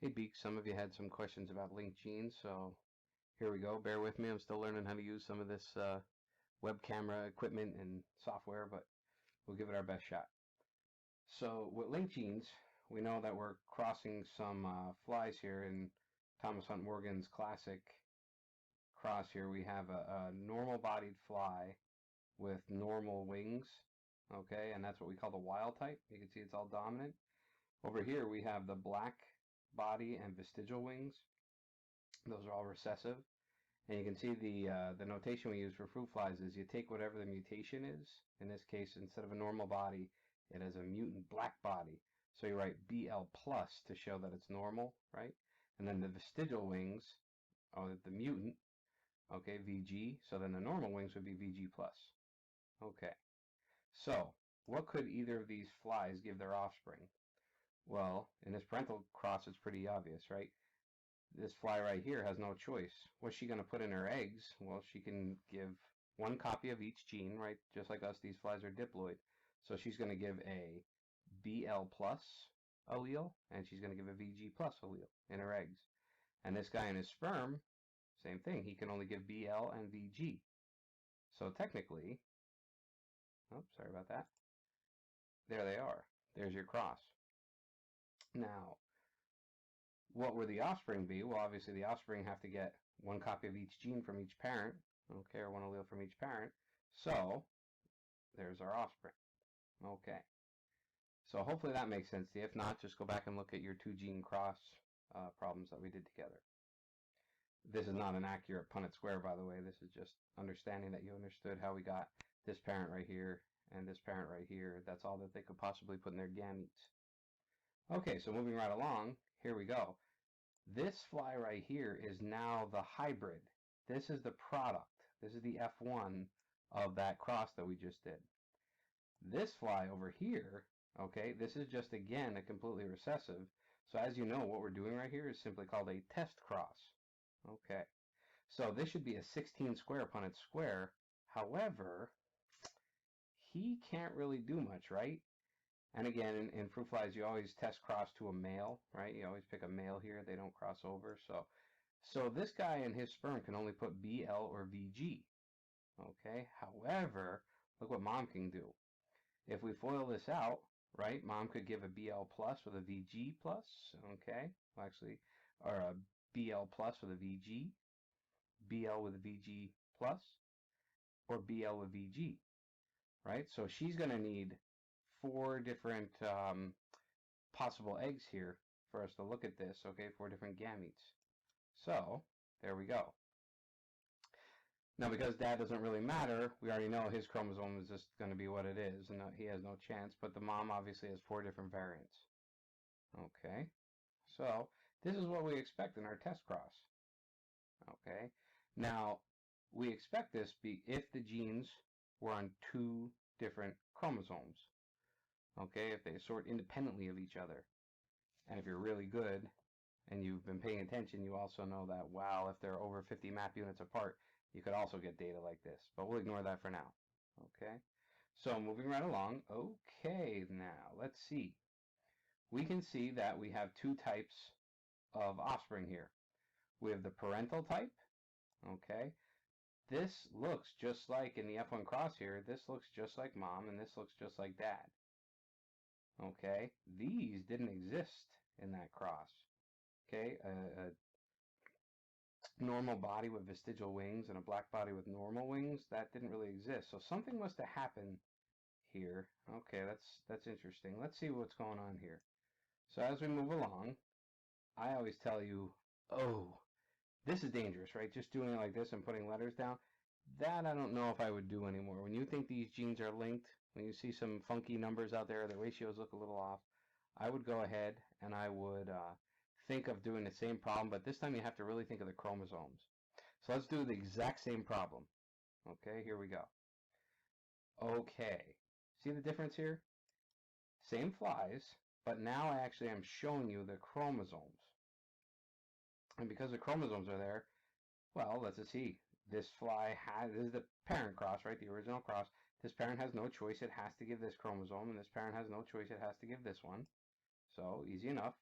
Hey Beeks, some of you had some questions about linked genes, so here we go. Bear with me. I'm still learning how to use some of this web camera equipment and software, but we'll give it our best shot. So with linked genes, we know that we're crossing some flies here in Thomas Hunt Morgan's classic cross here. We have a normal-bodied fly with normal wings, okay, and that's what we call the wild type. You can see it's all dominant. Over here we have the black body and vestigial wings. Those are all recessive. And you can see the notation we use for fruit flies is you take whatever the mutation is. In this case, instead of a normal body, it has a mutant black body. So you write BL plus to show that it's normal, right? And then the vestigial wings are the mutant, okay, VG. So then the normal wings would be VG plus. Okay. So what could either of these flies give their offspring? Well, in this parental cross, it's pretty obvious, right? This fly right here has no choice. What's she going to put in her eggs? Well, she can give one copy of each gene, right? Just like us, these flies are diploid. So she's going to give a BL plus allele, and she's going to give a VG plus allele in her eggs. And this guy in his sperm, same thing. He can only give BL and VG. So technically, oops, sorry about that. There they are. There's your cross. Now, what would the offspring be? Well, obviously the offspring have to get one copy of each gene from each parent, okay, or one allele from each parent. So there's our offspring. Okay. So hopefully that makes sense to you. If not, just go back and look at your two gene cross problems that we did together. This is not an accurate Punnett square, by the way. This is just understanding that you understood how we got this parent right here and this parent right here. That's all that they could possibly put in their gametes. Okay, so moving right along, here we go. This fly right here is now the hybrid. This is the product. This is the F1 of that cross that we just did. This fly over here, okay, this is just, again, a completely recessive. So as you know, what we're doing right here is simply called a test cross. Okay, so this should be a 16 square Punnett square. However, he can't really do much, right? And again, in fruit flies, you always test cross to a male, right? You always pick a male here. They don't cross over. So this guy and his sperm can only put BL or VG. Okay. However, look what mom can do. If we FOIL this out, right, mom could give a BL plus with a VG plus. Okay. Well, actually, or a BL plus with a VG, BL with a VG plus, or BL with VG, right? So she's going to need 4 different possible eggs here for us to look at this, okay, 4 different gametes. So, there we go. Now, because dad doesn't really matter, we already know his chromosome is just going to be what it is, and he has no chance, but the mom obviously has 4 different variants. Okay, so this is what we expect in our test cross. Okay, now, we expect this if the genes were on 2 different chromosomes. Okay, if they sort independently of each other. And if you're really good and you've been paying attention, you also know that, wow, if they're over 50 map units apart, you could also get data like this. But we'll ignore that for now. Okay, so moving right along. Okay, now let's see. We can see that we have 2 types of offspring here. We have the parental type. Okay, this looks just like in the F1 cross here. This looks just like mom, and this looks just like dad. Okay, these didn't exist in that cross. Okay, a normal body with vestigial wings and a black body with normal wings, that didn't really exist. So something must have happened here. Okay, that's interesting. Let's see what's going on here. So as we move along, I always tell you, oh, this is dangerous, right? Just doing it like this and putting letters down. That I don't know if I would do anymore. When you think these genes are linked, when you see some funky numbers out there, the ratios look a little off, I would go ahead and I would think of doing the same problem, but this time you have to really think of the chromosomes. So let's do the exact same problem. Okay, here we go. Okay, see the difference here? Same flies, but now I actually am showing you the chromosomes. And because the chromosomes are there, well, let's just see. This fly this is the parent cross, right? The original cross. This parent has no choice. It has to give this chromosome, and this parent has no choice. It has to give this one. So, easy enough.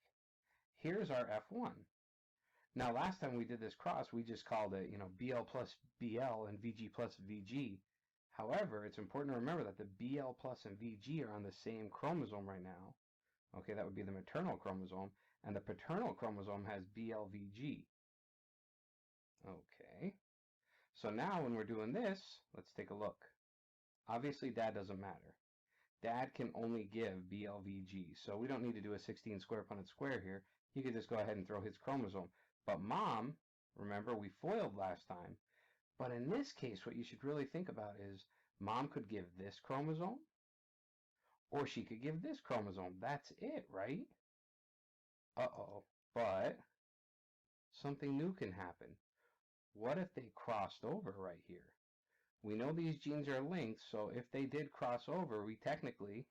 here's our F1. Now, last time we did this cross, we just called it, BL plus BL and VG plus VG. However, it's important to remember that the BL plus and VG are on the same chromosome right now. Okay, that would be the maternal chromosome, and the paternal chromosome has BLVG. Okay, so now when we're doing this, let's take a look. Obviously, Dad doesn't matter. Dad can only give BLVG, so we don't need to do a 16 square Punnett square here. He could just go ahead and throw his chromosome. But Mom, remember we foiled last time, but in this case what you should really think about is Mom could give this chromosome, or she could give this chromosome. That's it, right? Uh-oh, but something new can happen. What if they crossed over right here? We know these genes are linked, so if they did cross over, we technically,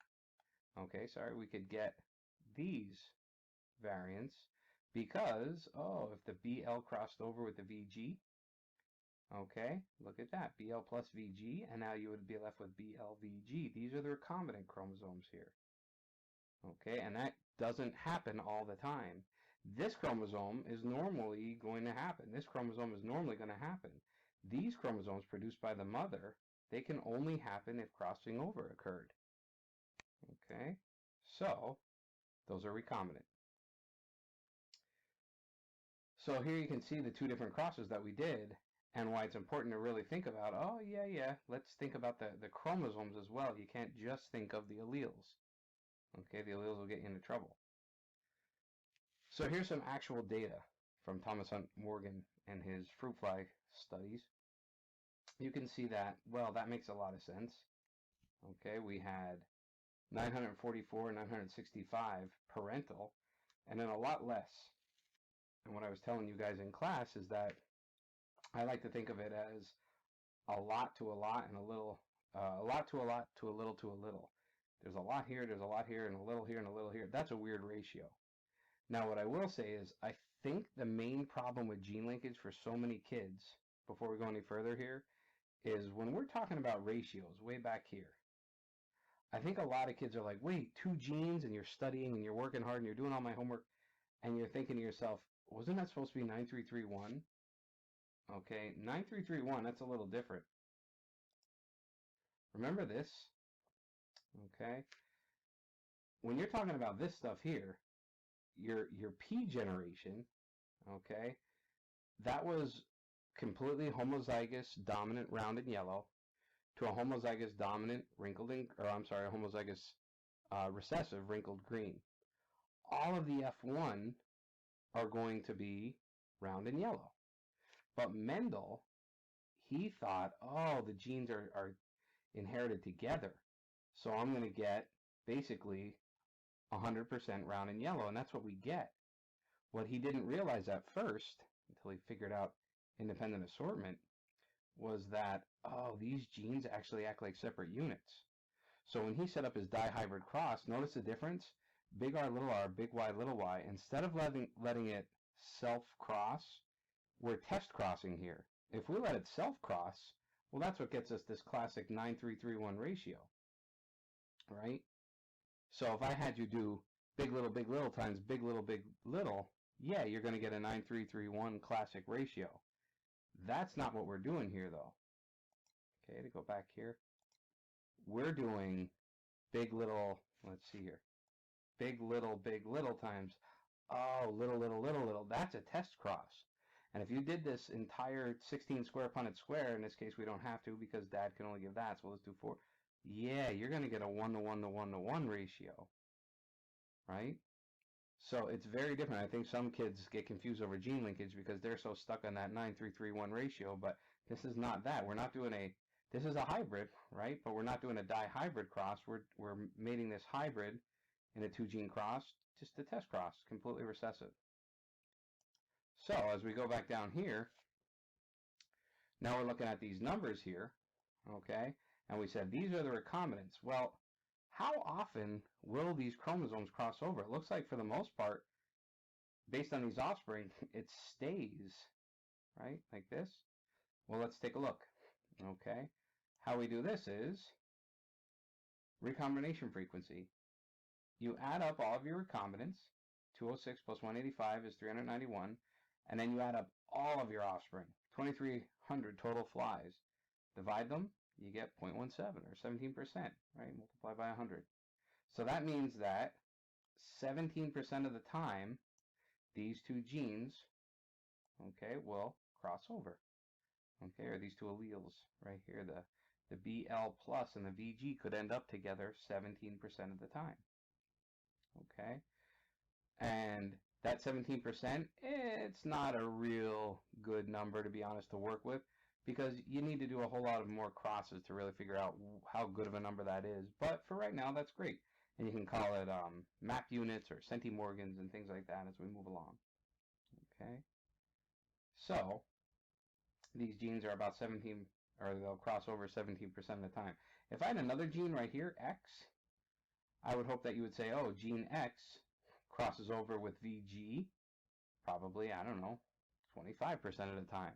we could get these variants because, if the BL crossed over with the VG, look at that, BL plus VG, and now you would be left with BLVG. These are the recombinant chromosomes here. And that doesn't happen all the time. This chromosome is normally going to happen. This chromosome is normally going to happen. These chromosomes produced by the mother, they can only happen if crossing over occurred. So those are recombinant. So here you can see the two different crosses that we did, and why it's important to really think about, let's think about the chromosomes as well. You can't just think of the alleles. The alleles will get you into trouble. So here's some actual data from Thomas Hunt Morgan and his fruit fly studies. You can see that, that makes a lot of sense. We had 944, 965 parental, and then a lot less. And what I was telling you guys in class is that I like to think of it as a lot to a lot and a little, a lot to a lot to a little to a little. There's a lot here, and a little here, and a little here. That's a weird ratio. Now, what I will say is I think the main problem with gene linkage for so many kids, before we go any further here, is when we're talking about ratios way back here. I think a lot of kids are like, wait, 2 genes, and you're studying, and you're working hard, and you're doing all my homework, and you're thinking to yourself, wasn't that supposed to be 9331? 9331, that's a little different. Remember this? When you're talking about this stuff here, your P generation, that was completely homozygous dominant rounded yellow to a homozygous dominant homozygous recessive wrinkled green. All of the F1 are going to be round and yellow. But Mendel, he thought, the genes are inherited together. So I'm going to get basically 100% round and yellow, and that's what we get. What he didn't realize at first, until he figured out independent assortment, was that, these genes actually act like separate units. So when he set up his dihybrid cross, notice the difference? Big R, big Y, little y. Instead of letting it self-cross, we're test crossing here. If we let it self-cross, well, that's what gets us this classic 9-3-3-1 ratio, right? So if I had you do big little times big little, yeah, you're going to get a 9-3-3-1 classic ratio. That's not what we're doing here, though. To go back here, we're doing big little, let's see here, big little times, little. That's a test cross. And if you did this entire 16 square Punnett square, in this case we don't have to because Dad can only give that, so let's do 4. Yeah, you're going to get a 1-to-1-to-1-to-1 ratio, right? So it's very different. I think some kids get confused over gene linkage because they're so stuck on that 9-3-3-1 ratio, but this is not that. We're not doing this is a hybrid, right? But we're not doing a dihybrid cross. We're mating this hybrid in a 2-gene cross, just a test cross, completely recessive. So as we go back down here, now we're looking at these numbers here, and we said these are the recombinants. Well, how often will these chromosomes cross over? It looks like for the most part, based on these offspring, it stays, right, like this. Well, let's take a look, How we do this is recombination frequency. You add up all of your recombinants 206 plus 185 is 391. And then you add up all of your offspring, 2,300 total flies. Divide them, you get 0.17 or 17%, right? Multiply by 100. So that means that 17% of the time, these two genes, okay, will cross over. Okay, or these two alleles right here, the BL plus and the VG could end up together 17% of the time. Okay, and that 17%, it's not a real good number, to be honest, to work with, because you need to do a whole lot of more crosses to really figure out how good of a number that is. But for right now, that's great. And you can call it map units or centimorgans and things like that as we move along. Okay, so these genes are about 17, or they'll cross over 17% of the time. If I had another gene right here, X, I would hope that you would say, oh, gene X crosses over with VG, probably, I don't know, 25% of the time.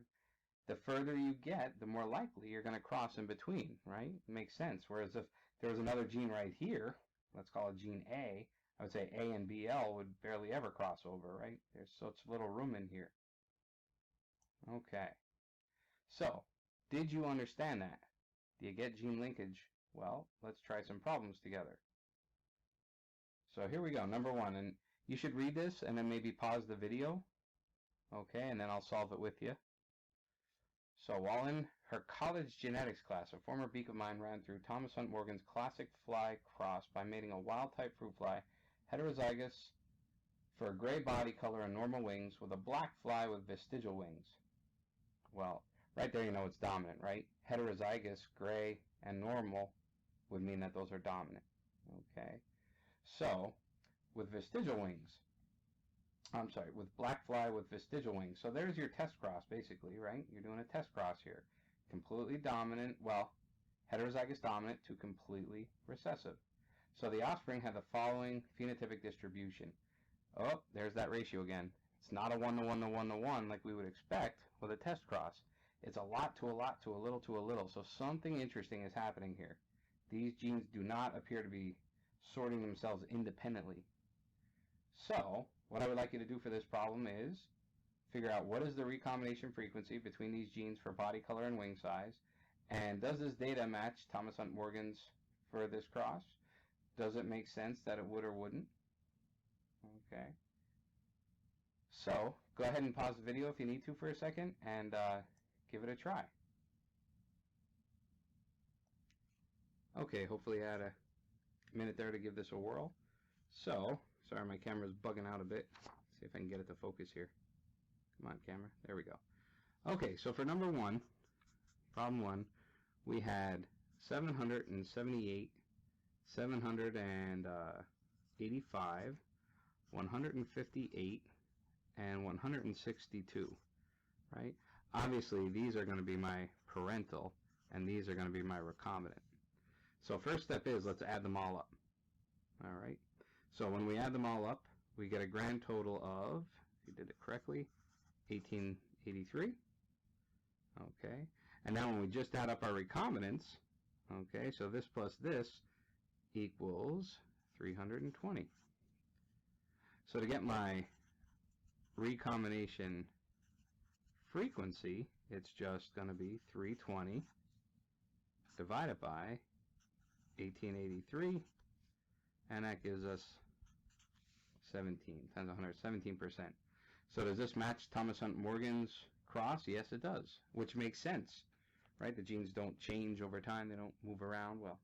The further you get, the more likely you're going to cross in between, right? It makes sense. Whereas if there was another gene right here, let's call it gene A, I would say A and BL would barely ever cross over, right? There's such little room in here. Okay. So, did you understand that? Do you get gene linkage? Well, let's try some problems together. So here we go, number one, and you should read this and then maybe pause the video, okay, and then I'll solve it with you. So while in her college genetics class, a former beak of mine ran through Thomas Hunt Morgan's classic fly cross by mating a wild-type fruit fly, heterozygous for a gray body color and normal wings, with a black fly with vestigial wings. Well, right there you know it's dominant, right? Heterozygous, gray, and normal would mean that those are dominant, okay? So, with vestigial wings, with black fly with vestigial wings. So there's your test cross, basically, right? You're doing a test cross here. Completely dominant, well, heterozygous dominant to completely recessive. So the offspring had the following phenotypic distribution. Oh, there's that ratio again. It's not a 1 to 1 to 1 to 1 like we would expect with a test cross. It's a lot to a lot to a little to a little. So something interesting is happening here. These genes do not appear to be sorting themselves independently. So, what I would like you to do for this problem is figure out what is the recombination frequency between these genes for body color and wing size, and does this data match Thomas Hunt Morgan's for this cross? Does it make sense that it would or wouldn't? Okay. So, go ahead and pause the video if you need to for a second and give it a try. Okay, hopefully I had a minute there to give this a whirl. So, sorry my camera's bugging out a bit. Let's see if I can get it to focus here. Come on, camera. There we go. Okay, so for number one, problem one, we had 778, 785, 158, and 162, right? Obviously, these are going to be my parental, and these are going to be my recombinant. So first step is, let's add them all up. All right. So when we add them all up, we get a grand total of, if you did it correctly, 1883. Okay. And now when we just add up our recombinants, okay, so this plus this equals 320. So to get my recombination frequency, it's just going to be 320 divided by 1883, and that gives us 17 times 100, 17%. So does this match Thomas Hunt Morgan's cross? Yes, it does, which makes sense, right? The genes don't change over time, they don't move around. Well,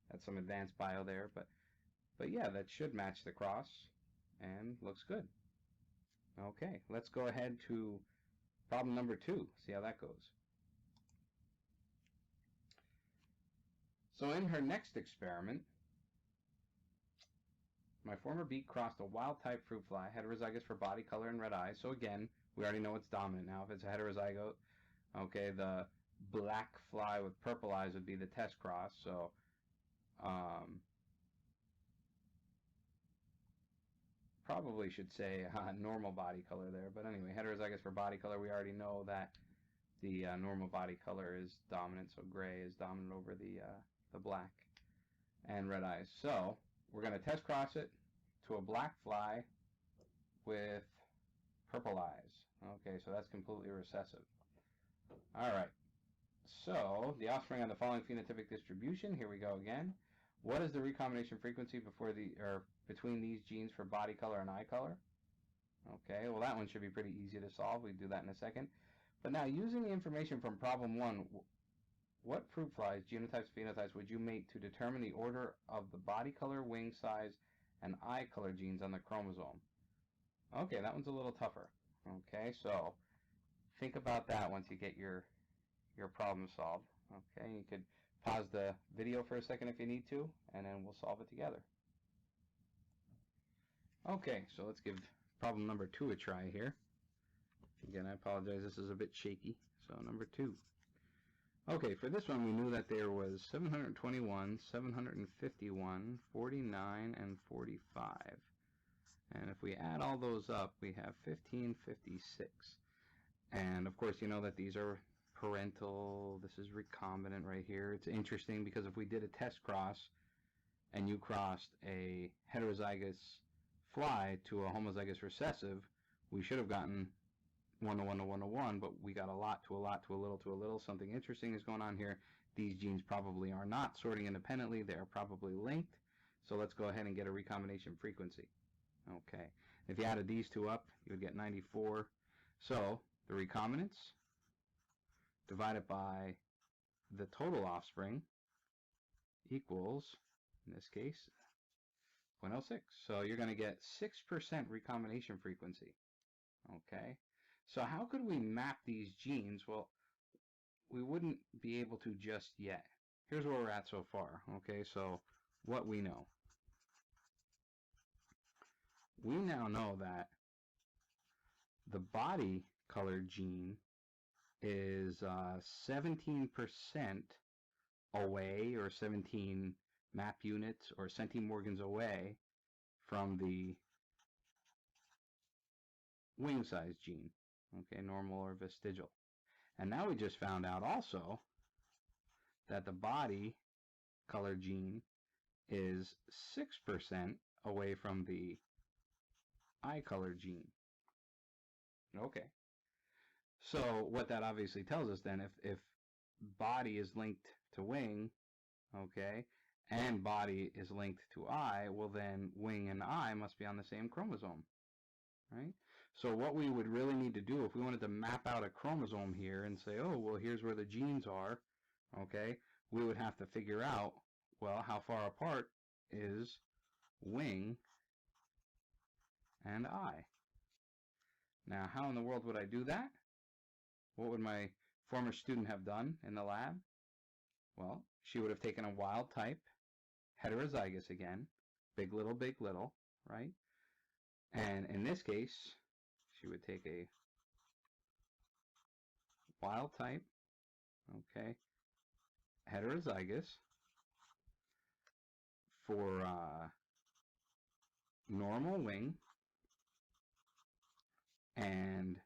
that's some advanced bio there, but yeah, that should match the cross and looks good. Okay, let's go ahead to problem number 2, see how that goes. So in her next experiment, my former beak crossed a wild-type fruit fly, heterozygous for body color and red eyes. So again, we already know it's dominant now. If it's a heterozygote, okay, the black fly with purple eyes would be the test cross. So probably should say normal body color there. But anyway, heterozygous for body color, we already know that the normal body color is dominant. So gray is dominant over the black and red eyes. So we're going to test cross it to a black fly with purple eyes. Okay, so that's completely recessive. All right. So the offspring on the following phenotypic distribution. Here we go again. What is the recombination frequency between these genes for body color and eye color? Okay, well that one should be pretty easy to solve. We do that in a second. But now, using the information from problem 1, what fruit flies, genotypes, phenotypes would you make to determine the order of the body color, wing size, and eye color genes on the chromosome? Okay, that one's a little tougher. Okay, so think about that once you get your problem solved. Okay, you could pause the video for a second if you need to, and then we'll solve it together. Okay, so let's give problem number 2 a try here. Again, I apologize, this is a bit shaky. So number 2. Okay, for this one we knew that there was 721, 751, 49, and 45. And if we add all those up, we have 1556. And of course, you know that these are parental. This is recombinant right here. It's interesting because if we did a test cross and you crossed a heterozygous fly to a homozygous recessive, we should have gotten 1 to 1 to 1 to 1, but we got a lot to a lot to a little to a little. Something interesting is going on here. These genes probably are not sorting independently. They are probably linked. So let's go ahead and get a recombination frequency. Okay. If you added these two up, you would get 94. So the recombinants divided by the total offspring equals, in this case, 0.06. So you're going to get 6% recombination frequency. Okay. So how could we map these genes? Well, we wouldn't be able to just yet. Here's where we're at so far. Okay, so what we know. We now know that the body color gene is 17% away, or 17 map units or centimorgans away from the wing size gene. Okay, normal or vestigial. And now we just found out also that the body color gene is 6% away from the eye color gene. Okay. So what that obviously tells us then, if body is linked to wing, okay, and body is linked to eye, well then wing and eye must be on the same chromosome, right? So what we would really need to do if we wanted to map out a chromosome here and say, oh, well, here's where the genes are, okay, we would have to figure out, well, how far apart is wing and eye. Now, how in the world would I do that? What would my former student have done in the lab? Well, she would have taken a wild type, heterozygous again, big little, right? And in this case, she would take a wild type, okay, heterozygous for normal wing and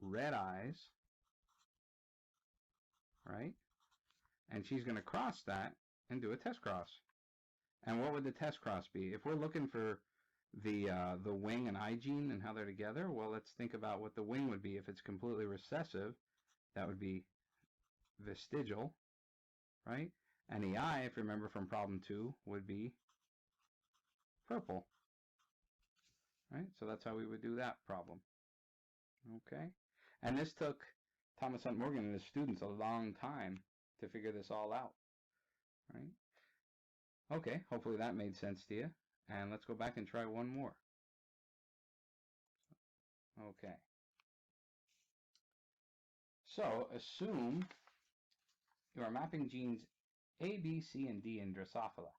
red eyes, right? And she's going to cross that and do a test cross. And what would the test cross be? If we're looking for the wing and eye gene and how they're together, well, let's think about what the wing would be. If it's completely recessive, that would be vestigial, right? And the eye, if you remember from problem 2, would be purple, right? So that's how we would do that problem. Okay? And this took Thomas Hunt Morgan and his students a long time to figure this all out, right? Okay, hopefully that made sense to you. And let's go back and try one more. Okay. So assume you are mapping genes A, B, C, and D in Drosophila.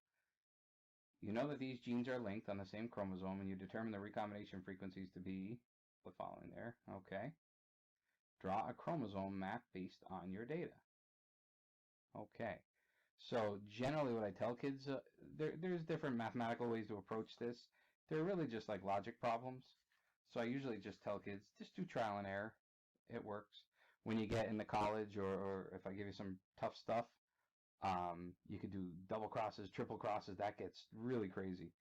You know that these genes are linked on the same chromosome, and you determine the recombination frequencies to be the following there. Okay. Draw a chromosome map based on your data. Okay. So generally what I tell kids, there's different mathematical ways to approach this. They're really just like logic problems. So I usually just tell kids, just do trial and error. It works. When you get into college, or if I give you some tough stuff, you could do double crosses, triple crosses. That gets really crazy.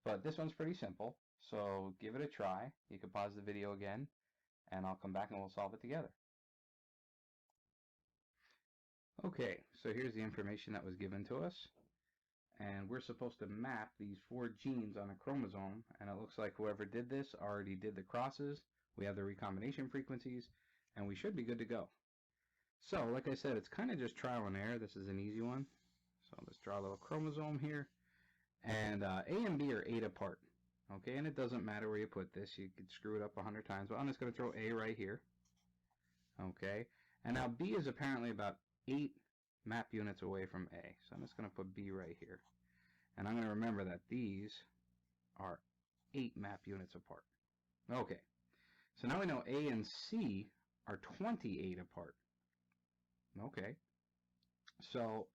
But this one's pretty simple, so give it a try. You can pause the video again, and I'll come back and we'll solve it together. Okay, so here's the information that was given to us. And we're supposed to map these 4 genes on a chromosome, and it looks like whoever did this already did the crosses. We have the recombination frequencies, and we should be good to go. So, like I said, it's kind of just trial and error. This is an easy one. So let's draw a little chromosome here. And A and B are 8 apart. Okay, and it doesn't matter where you put this. You could screw it up 100 times, but I'm just going to throw A right here. Okay, and now B is apparently about 8 map units away from A. So I'm just going to put B right here. And I'm going to remember that these are 8 map units apart. Okay, so now we know A and C are 28 apart. Okay, so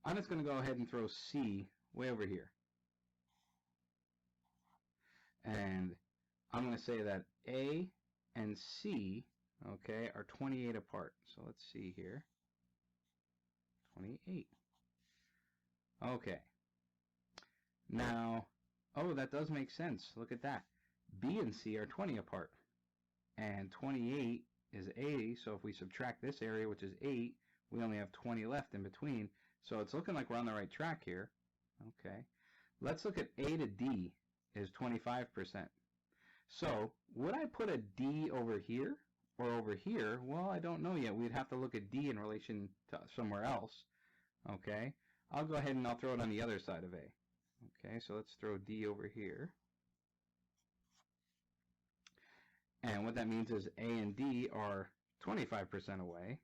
I'm just going to go ahead and throw C way over here. And I'm going to say that A and C, okay, are 28 apart. So let's see here. 28. Okay. Now, oh, that does make sense. Look at that. B and C are 20 apart. And 28 is A, so if we subtract this area, which is 8, we only have 20 left in between. So it's looking like we're on the right track here. Okay. Let's look at A to D is 25%. So would I put a D over here or over here? Well, I don't know yet. We'd have to look at D in relation to somewhere else. Okay. I'll go ahead and I'll throw it on the other side of A. Okay, so let's throw D over here. And what that means is A and D are 25% away.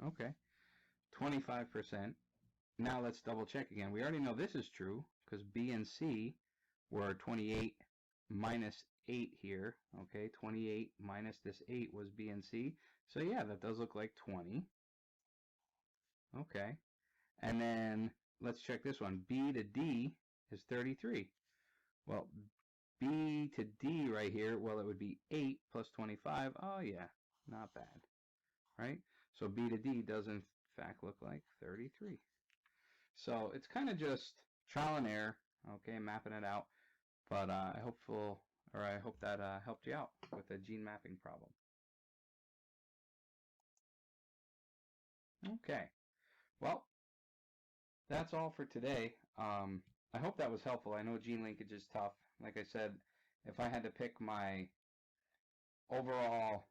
Okay, 25%. Now let's double check again. We already know this is true because B and C were 28 minus 8 here. Okay, 28 minus this 8 was B and C. So yeah, that does look like 20. Okay, and then let's check this one. B to D is 33. Well, B to D right here, well, it would be 8 plus 25. Oh, yeah, not bad, right? So B to D does, in fact, look like 33. So it's kind of just trial and error, okay, mapping it out. But I hope that helped you out with the gene mapping problem. Okay, well, that's all for today. I hope that was helpful. I know gene linkage is tough. Like I said, if I had to pick my overall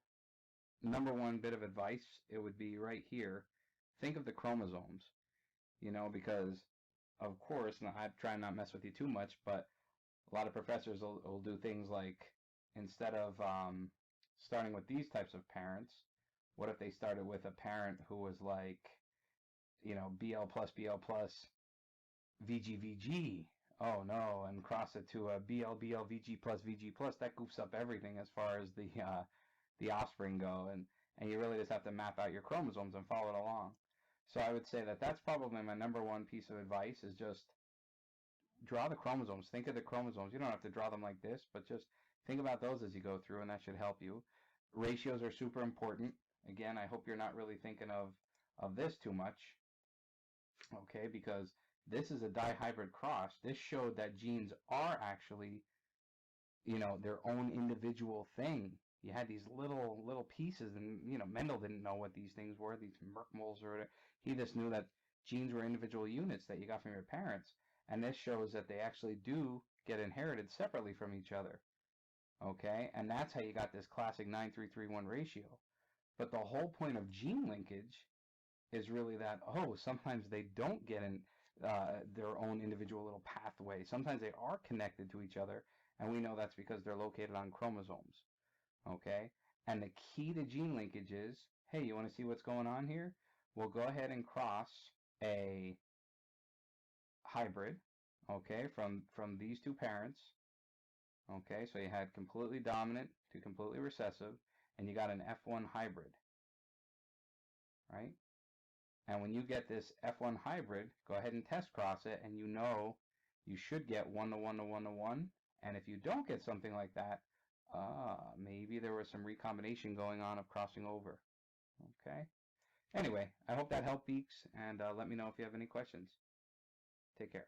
#1 bit of advice, it would be right here. Think of the chromosomes, because of course, and I try not mess with you too much, but a lot of professors will do things like, instead of starting with these types of parents, what if they started with a parent who was like, BL plus BL plus VG. Oh no, and cross it to a BL VG plus VG plus. That goofs up everything as far as the offspring go, and you really just have to map out your chromosomes and follow it along. So I would say that that's probably my #1 piece of advice, is just draw the chromosomes. Think of the chromosomes. You don't have to draw them like this, but just think about those as you go through, and that should help you. Ratios are super important. Again, I hope you're not really thinking of this too much, okay, because this is a dihybrid cross. This showed that genes are actually, their own individual thing. You had these little pieces, and Mendel didn't know what these things were, these merkmals or whatever. He just knew that genes were individual units that you got from your parents, and this shows that they actually do get inherited separately from each other. Okay, and that's how you got this classic 9:3:3:1 ratio. But the whole point of gene linkage is really that, sometimes they don't get in their own individual little pathway. Sometimes they are connected to each other, and we know that's because they're located on chromosomes. Okay? And the key to gene linkage is, hey, you want to see what's going on here? We'll go ahead and cross a hybrid, okay, from these two parents. Okay, so you had completely dominant to completely recessive, and you got an F1 hybrid, right? And when you get this F1 hybrid, go ahead and test cross it, and you should get 1 to 1 to 1 to 1. And if you don't get something like that, maybe there was some recombination going on of crossing over. Okay? Anyway, I hope that helped, Beeks, and let me know if you have any questions. Take care.